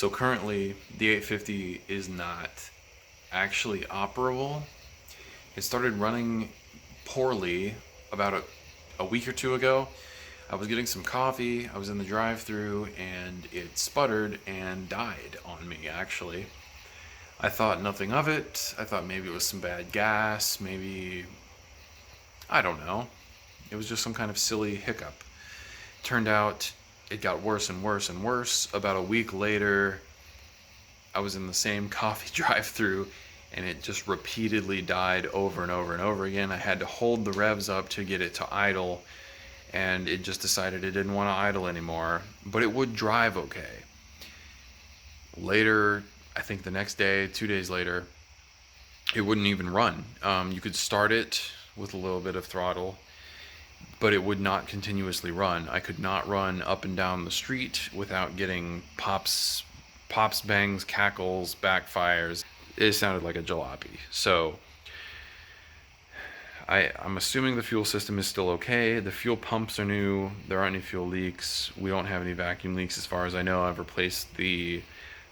So currently, the 850 is not actually operable. It started running poorly about a week or two ago. I was getting some coffee, I was in the drive-thru, and it sputtered and died on me, actually. I thought nothing of it. I thought maybe it was some bad gas, maybe, I don't know. It was just some kind of silly hiccup. Turned out it got worse and worse and worse. About a week later, I was in the same coffee drive-thru, and it just repeatedly died over and over and over again. I had to hold the revs up to get it to idle, and it just decided it didn't want to idle anymore, but it would drive okay. Later, I think the next day, 2 days later, it wouldn't even run. You could start it with a little bit of throttle, but it would not continuously run. I could not run up and down the street without getting pops, bangs, cackles, backfires. It sounded like a jalopy. So I'm assuming the fuel system is still okay. The fuel pumps are new. There aren't any fuel leaks. We don't have any vacuum leaks as far as I know. I've replaced the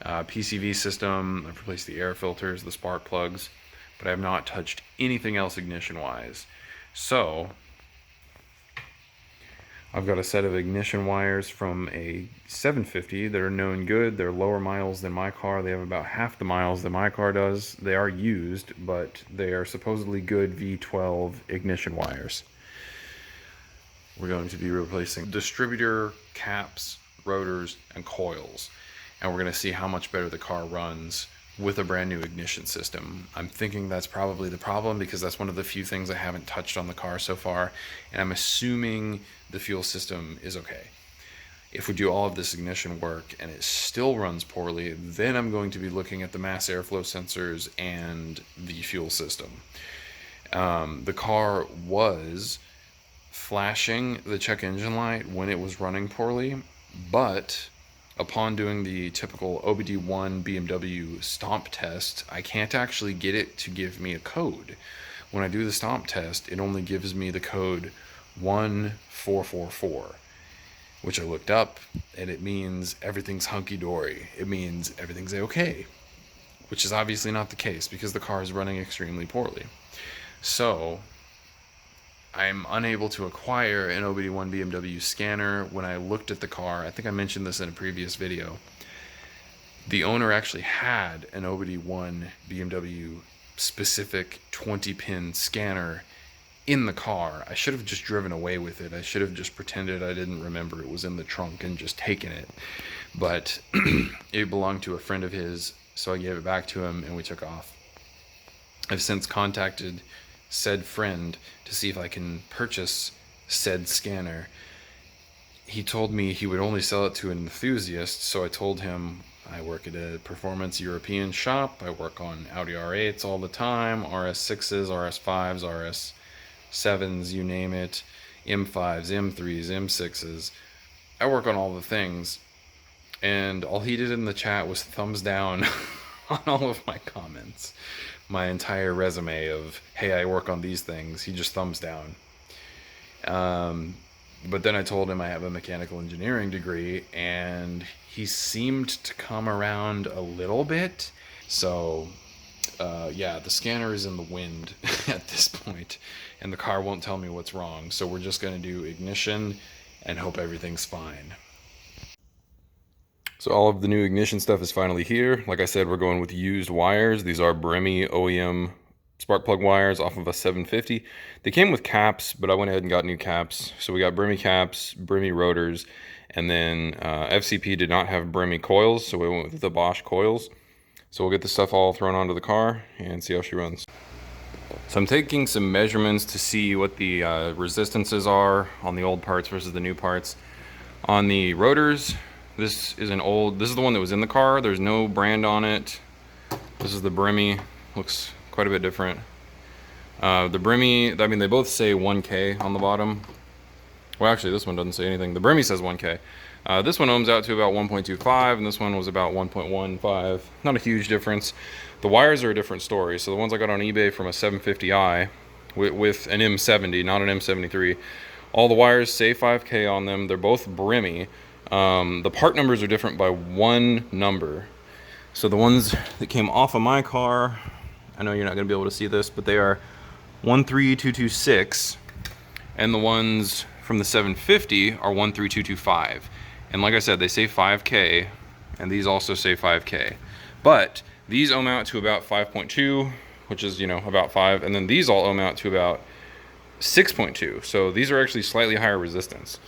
PCV system. I've replaced the air filters, the spark plugs, but I have not touched anything else ignition-wise. So I've got a set of ignition wires from a 750 that are known good. They're lower miles than my car. They have about half the miles that my car does. They are used, but they are supposedly good V12 ignition wires. We're going to be replacing distributor, caps, rotors, and coils. And we're going to see how much better the car runs with a brand new ignition system. I'm thinking that's probably the problem because that's one of the few things I haven't touched on the car so far, and I'm assuming the fuel system is okay. If we do all of this ignition work and it still runs poorly, then I'm going to be looking at the mass airflow sensors and the fuel system. The car was flashing the check engine light when it was running poorly, but upon doing the typical OBD1 BMW stomp test, I can't actually get it to give me a code. When I do the stomp test, it only gives me the code 1444, which I looked up, and it means everything's hunky-dory. It means everything's okay, which is obviously not the case because the car is running extremely poorly. So I'm unable to acquire an OBD1 BMW scanner. When I looked at the car, I think I mentioned this in a previous video, the owner actually had an OBD1 BMW specific 20-pin scanner in the car. I should have just driven away with it. I should have just pretended I didn't remember it was in the trunk and just taken it. But it belonged to a friend of his, so I gave it back to him and we took off. I've since contacted said friend to see if I can purchase said scanner. He told me he would only sell it to an enthusiast, so I told him I work at a performance European shop. I work on Audi R8s all the time, RS6s, RS5s, RS7s, you name it, M5s, M3s, M6s. I work on all the things, and all he did in the chat was thumbs down on all of my comments. My entire resume of, hey, I work on these things, he just thumbs down. But then I told him I have a mechanical engineering degree, and he seemed to come around a little bit. So, yeah, the scanner is in the wind at this point, and the car won't tell me what's wrong. So we're just going to do ignition and hope everything's fine. So all of the new ignition stuff is finally here. Like I said, we're going with used wires. These are Bremmy OEM spark plug wires off of a 750. They came with caps, but I went ahead and got new caps. So we got Bremmy caps, Bremmy rotors, and then FCP did not have Bremmy coils, so we went with the Bosch coils. So we'll get this stuff all thrown onto the car and see how she runs. So I'm taking some measurements to see what the resistances are on the old parts versus the new parts. On the rotors, this is the one that was in the car. There's no brand on it. This is the Bremmy. Looks quite a bit different. The Bremmy, I mean, they both say 1K on the bottom. Well, actually, this one doesn't say anything. The Bremmy says 1K. This one ohms out to about 1.25, and this one was about 1.15. Not a huge difference. The wires are a different story. So the ones I got on eBay from a 750i with an M70, not an M73, all the wires say 5K on them. They're both Bremmy. The part numbers are different by one number. So the ones that came off of my car, I know you're not going to be able to see this, but they are 13226, and the ones from the 750 are 13225. And like I said, they say 5K, and these also say 5K. But these ohm out to about 5.2, which is, you know, about 5, and then these all ohm out to about 6.2. So these are actually slightly higher resistance.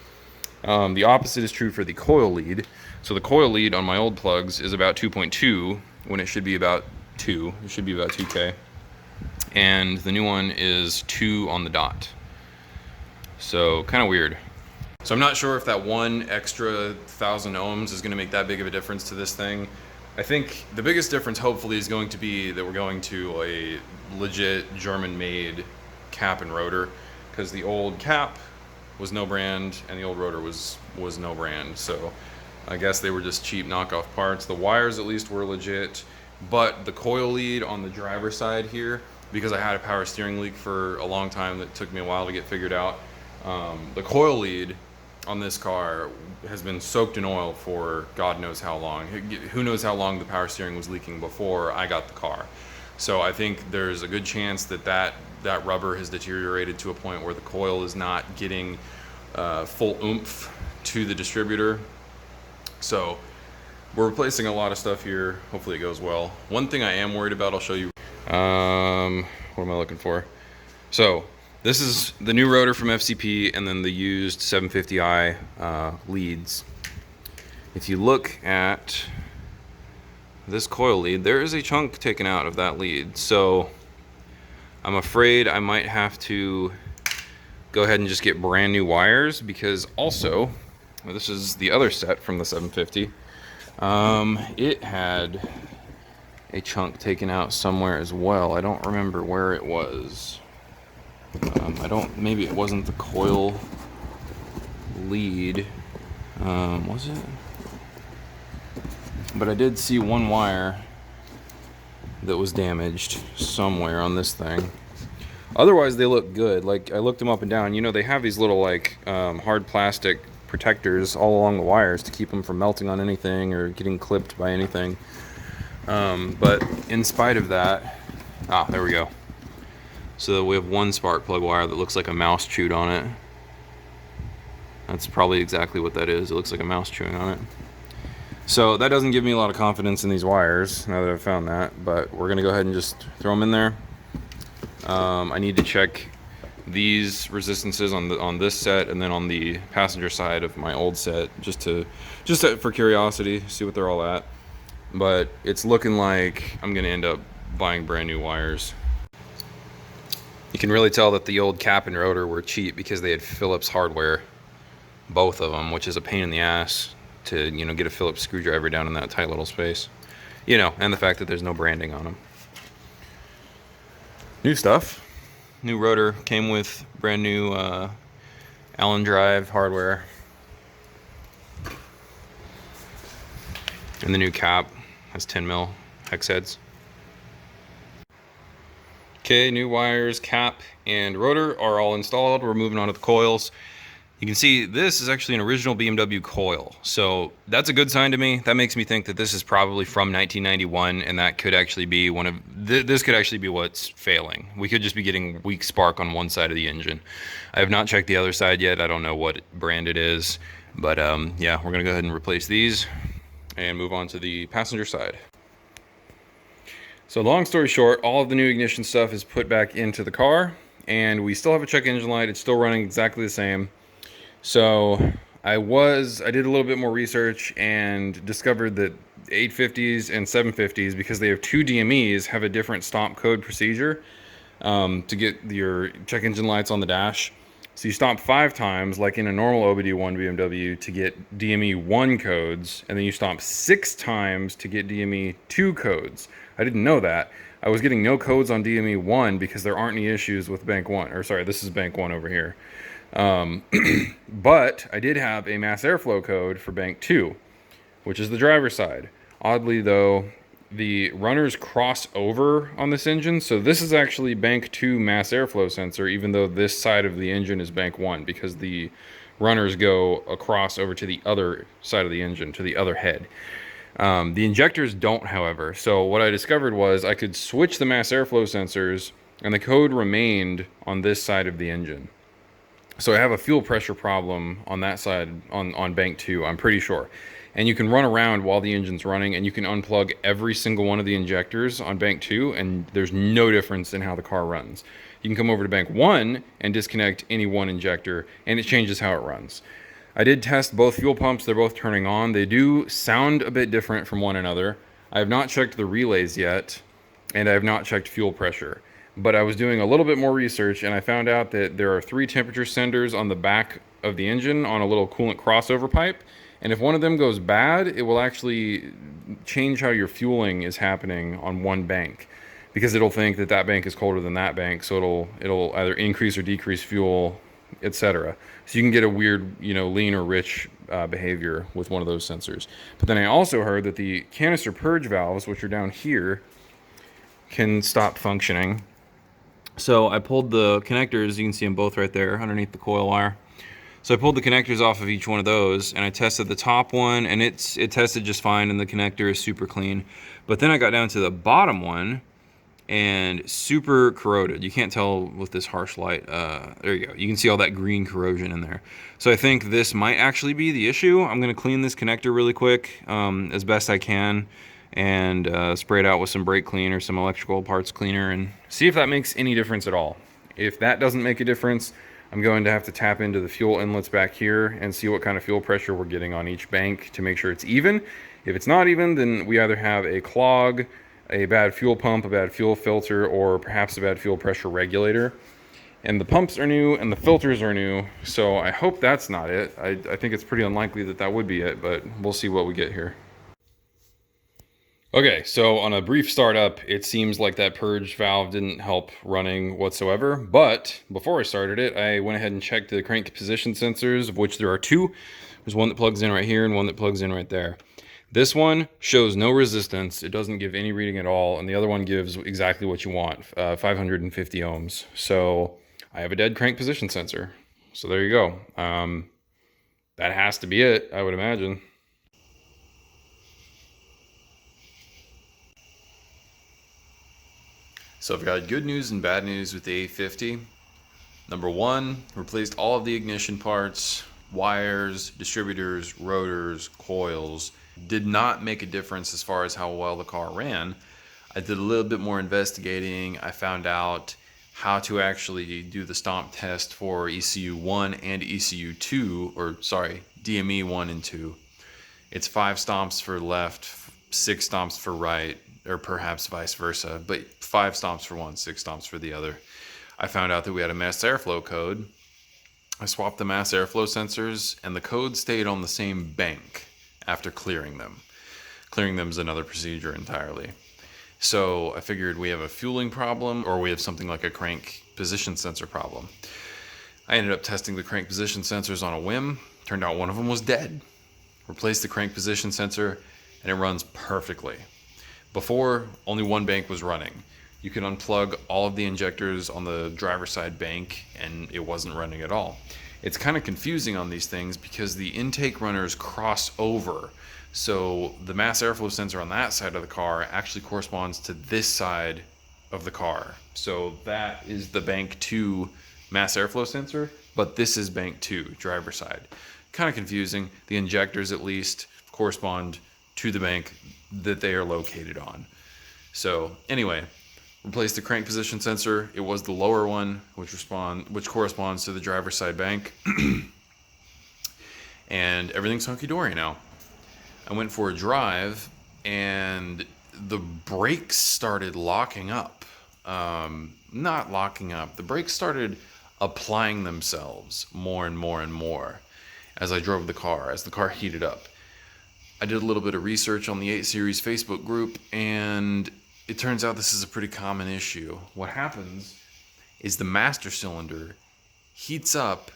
The opposite is true for the coil lead. So the coil lead on my old plugs is about 2.2 when it should be about 2. It should be about 2K. And the new one is 2 on the dot. So kind of weird. So I'm not sure if that one extra 1,000 ohms is going to make that big of a difference to this thing. I think the biggest difference hopefully is going to be that we're going to a legit German-made cap and rotor, because the old cap was no brand and the old rotor was no brand. So I guess they were just cheap knockoff parts. The wires at least were legit, but the coil lead on the driver's side here, because I had a power steering leak for a long time that took me a while to get figured out, the coil lead on this car has been soaked in oil for God knows how long. Who knows how long the power steering was leaking before I got the car. So I think there's a good chance that that rubber has deteriorated to a point where the coil is not getting full oomph to the distributor. So we're replacing a lot of stuff here. Hopefully it goes well. One thing I am worried about, I'll show you. What am I looking for? So this is the new rotor from FCP, and then the used 750i leads. If you look at this coil lead, there is a chunk taken out of that lead. So I'm afraid I might have to go ahead and just get brand new wires, because also, well, this is the other set from the 750. It had a chunk taken out somewhere as well. I don't remember where it was. Maybe it wasn't the coil lead. Was it? But I did see one wire that was damaged somewhere on this thing. Otherwise, they look good. Like, I looked them up and down. You know, they have these little, like, hard plastic protectors all along the wires to keep them from melting on anything or getting clipped by anything. But in spite of that, there we go. So we have one spark plug wire that looks like a mouse chewed on it. That's probably exactly what that is. It looks like a mouse chewing on it. So that doesn't give me a lot of confidence in these wires now that I've found that, but we're gonna go ahead and just throw them in there. I need to check these resistances on this set, and then on the passenger side of my old set, just for curiosity, see what they're all at. But it's looking like I'm gonna end up buying brand new wires. You can really tell that the old cap and rotor were cheap because they had Phillips hardware, both of them, which is a pain in the ass to, you know, get a Phillips screwdriver down in that tight little space. You know, and the fact that there's no branding on them. New stuff. New rotor came with brand new Allen drive hardware. And the new cap has 10 mil hex heads. Okay, new wires, cap, and rotor are all installed. We're moving on to the coils. You can see this is actually an original BMW coil. So that's a good sign to me. That makes me think that this is probably from 1991, and that could actually be this could actually be what's failing. We could just be getting weak spark on one side of the engine. I have not checked the other side yet. I don't know what brand it is, but yeah, we're gonna go ahead and replace these and move on to the passenger side. So long story short, all of the new ignition stuff is put back into the car, and we still have a check engine light. It's still running exactly the same. So I did a little bit more research and discovered that 850s and 750s, because they have two DMEs, have a different stomp code procedure to get your check engine lights on the dash. So you stomp 5 times, like in a normal OBD1 BMW, to get DME 1 codes, and then you stomp 6 times to get DME 2 codes. I didn't know that. I was getting no codes on DME 1 because there aren't any issues with bank 1. Or sorry, this is bank 1 over here. But I did have a mass airflow code for bank 2, which is the driver's side. Oddly though, the runners cross over on this engine, so this is actually bank 2 mass airflow sensor, even though this side of the engine is bank 1, because the runners go across over to the other side of the engine, to the other head. The injectors don't, however. So what I discovered was I could switch the mass airflow sensors, and the code remained on this side of the engine. So I have a fuel pressure problem on that side, on bank 2, I'm pretty sure. And you can run around while the engine's running, and you can unplug every single one of the injectors on bank 2, and there's no difference in how the car runs. You can come over to bank 1 and disconnect any one injector, and it changes how it runs. I did test both fuel pumps. They're both turning on. They do sound a bit different from one another. I have not checked the relays yet, and I have not checked fuel pressure. But I was doing a little bit more research, and I found out that there are 3 temperature senders on the back of the engine on a little coolant crossover pipe. And if one of them goes bad, it will actually change how your fueling is happening on one bank, because it'll think that that bank is colder than that bank, so it'll either increase or decrease fuel, etc. So you can get a weird, lean or rich behavior with one of those sensors. But then I also heard that the canister purge valves, which are down here, can stop functioning. So I pulled the connectors, you can see them both right there underneath the coil wire. So I pulled the connectors off of each one of those, and I tested the top one, and it tested just fine, and the connector is super clean. But then I got down to the bottom one, and super corroded. You can't tell with this harsh light. There you go. You can see all that green corrosion in there. So I think this might actually be the issue. I'm going to clean this connector really quick, as best I can, and spray it out with some brake clean or some electrical parts cleaner, and see if that makes any difference at all. If that doesn't make a difference, I'm going to have to tap into the fuel inlets back here and see what kind of fuel pressure we're getting on each bank to make sure it's even. If it's not even, then we either have a clog, a bad fuel pump, a bad fuel filter, or perhaps a bad fuel pressure regulator. And the pumps are new and the filters are new, so I hope that's not it. I think it's pretty unlikely that that would be it, but we'll see what we get here. Okay, so on a brief startup, it seems like that purge valve didn't help running whatsoever, but before I started it, I went ahead and checked the crank position sensors, of which there are 2. There's one that plugs in right here and one that plugs in right there. This one shows no resistance. It doesn't give any reading at all, and the other one gives exactly what you want, 550 ohms. So I have a dead crank position sensor. So there you go. That has to be it, I would imagine. So I've got good news and bad news with the A50. Number 1, replaced all of the ignition parts, wires, distributors, rotors, coils. Did not make a difference as far as how well the car ran. I did a little bit more investigating. I found out how to actually do the stomp test for ECU 1 and ECU 2, or sorry, DME 1 and 2. It's 5 stomps for left, 6 stomps for right, or perhaps vice versa, but 5 stomps for one, 6 stomps for the other. I found out that we had a mass airflow code. I swapped the mass airflow sensors, and the code stayed on the same bank after clearing them. Clearing them is another procedure entirely. So I figured we have a fueling problem, or we have something like a crank position sensor problem. I ended up testing the crank position sensors on a whim. Turned out one of them was dead. Replaced the crank position sensor, and it runs perfectly. Before, only one bank was running. You could unplug all of the injectors on the driver's side bank, and it wasn't running at all. It's kind of confusing on these things because the intake runners cross over. So the mass airflow sensor on that side of the car actually corresponds to this side of the car. So that is the bank 2 mass airflow sensor, but this is bank 2, driver's side. Kind of confusing. The injectors at least correspond to the bank that they are located on. So anyway, replaced the crank position sensor. It was the lower one, which corresponds to the driver's side bank. And everything's hunky-dory now. I went for a drive, and the brakes started locking up. Not locking up. The brakes started applying themselves more and more and more as I drove the car, as the car heated up. I did a little bit of research on the 8 Series Facebook group, and it turns out this is a pretty common issue. What happens is the master cylinder heats up,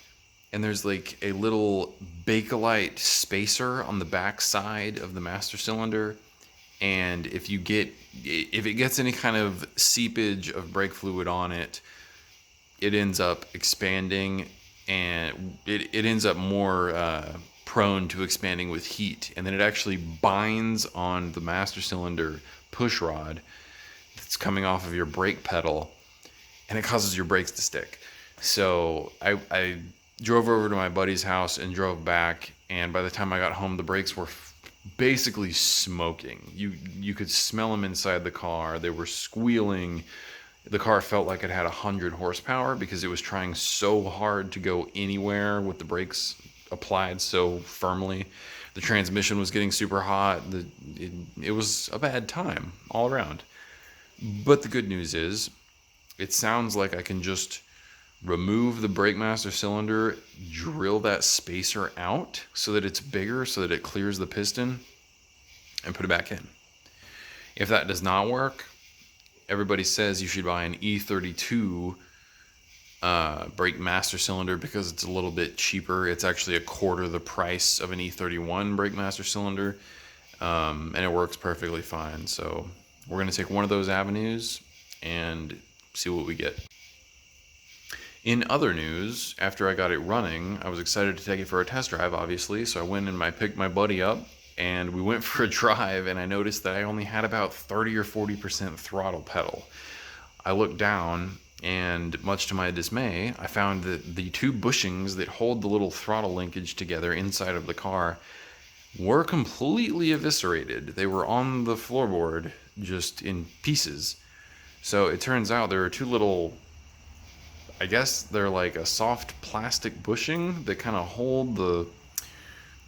and there's like a little Bakelite spacer on the back side of the master cylinder, and if it gets any kind of seepage of brake fluid on it, it ends up expanding and it ends up more prone to expanding with heat, and then it actually binds on the master cylinder push rod that's coming off of your brake pedal, and it causes your brakes to stick. So I drove over to my buddy's house and drove back, and by the time I got home, the brakes were basically smoking. You could smell them inside the car. They were squealing. The car felt like it had 100 horsepower because it was trying so hard to go anywhere with the brakes applied so firmly. The transmission was getting super hot. It was a bad time all around. But the good news is, it sounds like I can just remove the brake master cylinder, drill that spacer out so that it's bigger, so that it clears the piston, and put it back in. If that does not work, everybody says you should buy an E32 brake master cylinder because it's a little bit cheaper. It's actually a quarter the price of an E31 brake master cylinder, and it works perfectly fine. So we're going to take one of those avenues and see what we get. In other news, after I got it running, I was excited to take it for a test drive, obviously, so I went and I picked my buddy up, and we went for a drive, and I noticed that I only had about 30 or 40% throttle pedal. I looked down, and much to my dismay, I found that the two bushings that hold the little throttle linkage together inside of the car were completely eviscerated. They were on the floorboard, just in pieces. So it turns out there are two little, I guess they're like a soft plastic bushing that kind of hold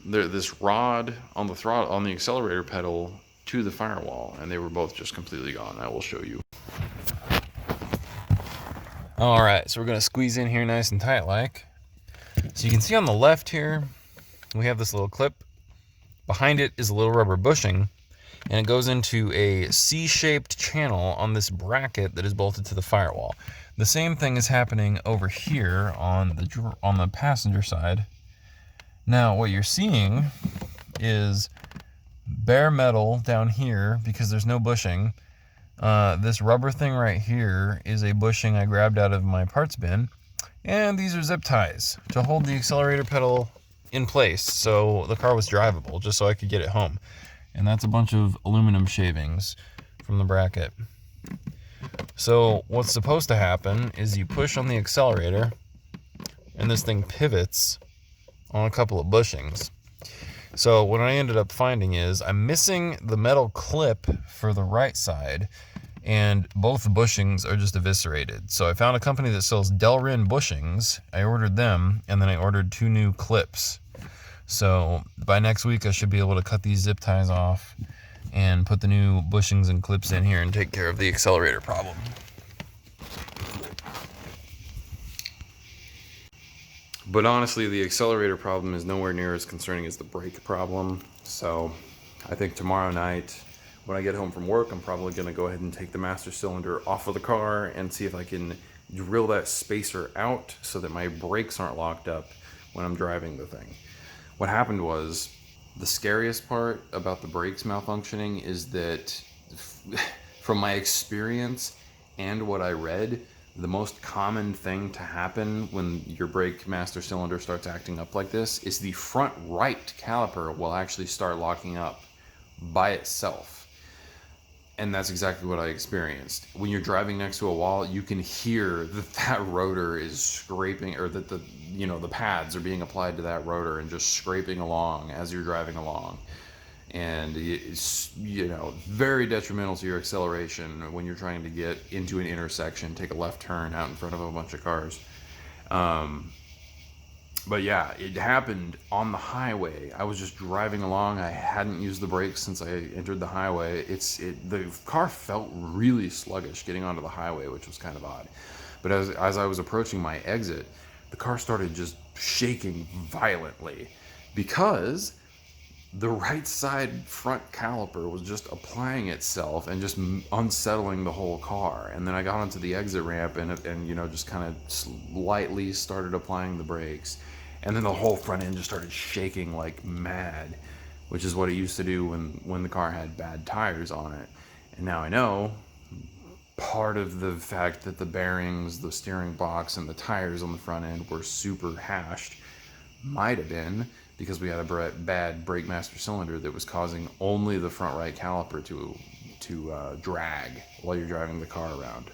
this rod on the throttle, on the accelerator pedal, to the firewall, and they were both just completely gone. I will show you. All right, so we're gonna squeeze in here nice and tight like. So you can see on the left here, we have this little clip. Behind it is a little rubber bushing, and it goes into a C-shaped channel on this bracket that is bolted to the firewall. The same thing is happening over here on the passenger side. Now what you're seeing is bare metal down here because there's no bushing. This rubber thing right here is a bushing I grabbed out of my parts bin, and these are zip ties to hold the accelerator pedal in place so the car was drivable, just so I could get it home. And that's a bunch of aluminum shavings from the bracket. So what's supposed to happen is you push on the accelerator and this thing pivots on a couple of bushings. So what I ended up finding is I'm missing the metal clip for the right side, and both bushings are just eviscerated. So I found a company that sells Delrin bushings. I ordered them, and then I ordered 2 new clips. So by next week I should be able to cut these zip ties off and put the new bushings and clips in here and take care of the accelerator problem. But honestly, the accelerator problem is nowhere near as concerning as the brake problem. So I think tomorrow night when I get home from work, I'm probably going to go ahead and take the master cylinder off of the car and see if I can drill that spacer out so that my brakes aren't locked up when I'm driving the thing. What happened was, the scariest part about the brakes malfunctioning is that, from my experience and what I read, the most common thing to happen when your brake master cylinder starts acting up like this is the front right caliper will actually start locking up by itself. And that's exactly what I experienced. When you're driving next to a wall, you can hear that rotor is scraping, or that the pads are being applied to that rotor and just scraping along as you're driving along. And it's, very detrimental to your acceleration when you're trying to get into an intersection, take a left turn out in front of a bunch of cars. But yeah, it happened on the highway. I was just driving along. I hadn't used the brakes since I entered the highway. The car felt really sluggish getting onto the highway, which was kind of odd. But as I was approaching my exit, the car started just shaking violently because the right side front caliper was just applying itself and just unsettling the whole car. And then I got onto the exit ramp and just kind of slightly started applying the brakes. And then the whole front end just started shaking like mad, which is what it used to do when the car had bad tires on it. And now I know part of the fact that the bearings, the steering box, and the tires on the front end were super hashed might have been because we had a bad brake master cylinder that was causing only the front right caliper to drag while you're driving the car around.